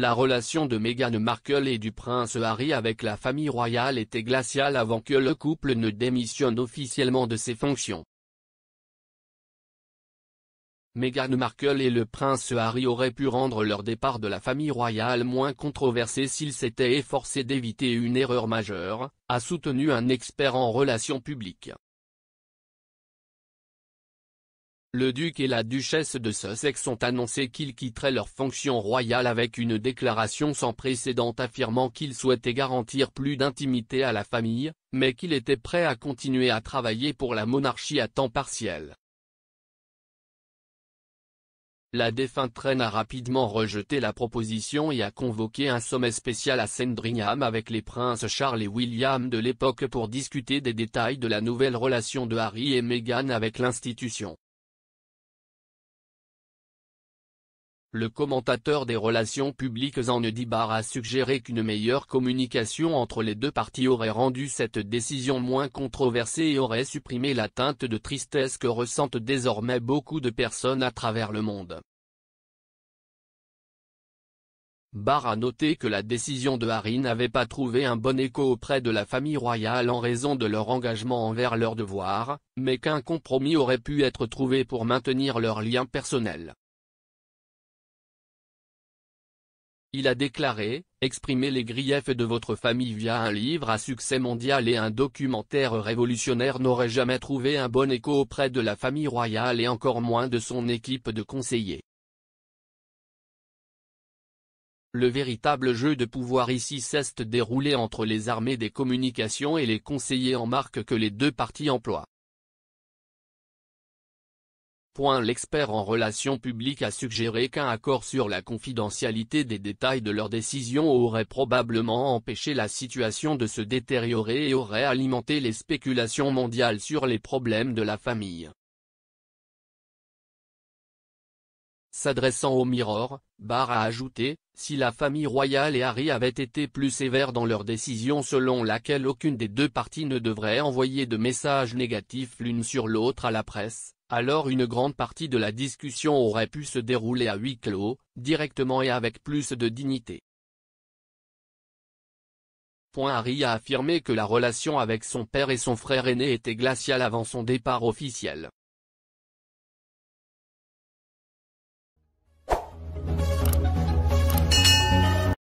La relation de Meghan Markle et du prince Harry avec la famille royale était glaciale avant que le couple ne démissionne officiellement de ses fonctions. Meghan Markle et le prince Harry auraient pu rendre leur départ de la famille royale moins controversé s'ils s'étaient efforcés d'éviter une erreur majeure, a soutenu un expert en relations publiques. Le duc et la duchesse de Sussex ont annoncé qu'ils quitteraient leurs fonctions royales avec une déclaration sans précédent affirmant qu'ils souhaitaient garantir plus d'intimité à la famille, mais qu'ils étaient prêts à continuer à travailler pour la monarchie à temps partiel. La défunte reine a rapidement rejeté la proposition et a convoqué un sommet spécial à Sandringham avec les princes Charles et William de l'époque pour discuter des détails de la nouvelle relation de Harry et Meghan avec l'institution. Le commentateur des relations publiques Andy Barr a suggéré qu'une meilleure communication entre les deux parties aurait rendu cette décision moins controversée et aurait supprimé la teinte de tristesse que ressentent désormais beaucoup de personnes à travers le monde. Barr a noté que la décision de Harry n'avait pas trouvé un bon écho auprès de la famille royale en raison de leur engagement envers leurs devoirs, mais qu'un compromis aurait pu être trouvé pour maintenir leurs liens personnels. Il a déclaré « Exprimer les griefs de votre famille via un livre à succès mondial et un documentaire révolutionnaire n'aurait jamais trouvé un bon écho auprès de la famille royale et encore moins de son équipe de conseillers. Le véritable jeu de pouvoir ici s'est déroulé entre les armées des communications et les conseillers en marque que les deux parties emploient. » L'expert en relations publiques a suggéré qu'un accord sur la confidentialité des détails de leur décision aurait probablement empêché la situation de se détériorer et aurait alimenté les spéculations mondiales sur les problèmes de la famille. S'adressant au Mirror, Barr a ajouté « Si la famille royale et Harry avaient été plus sévères dans leur décision selon laquelle aucune des deux parties ne devrait envoyer de messages négatifs l'une sur l'autre à la presse, alors une grande partie de la discussion aurait pu se dérouler à huis clos, directement et avec plus de dignité. » Harry a affirmé que la relation avec son père et son frère aîné était glaciale avant son départ officiel.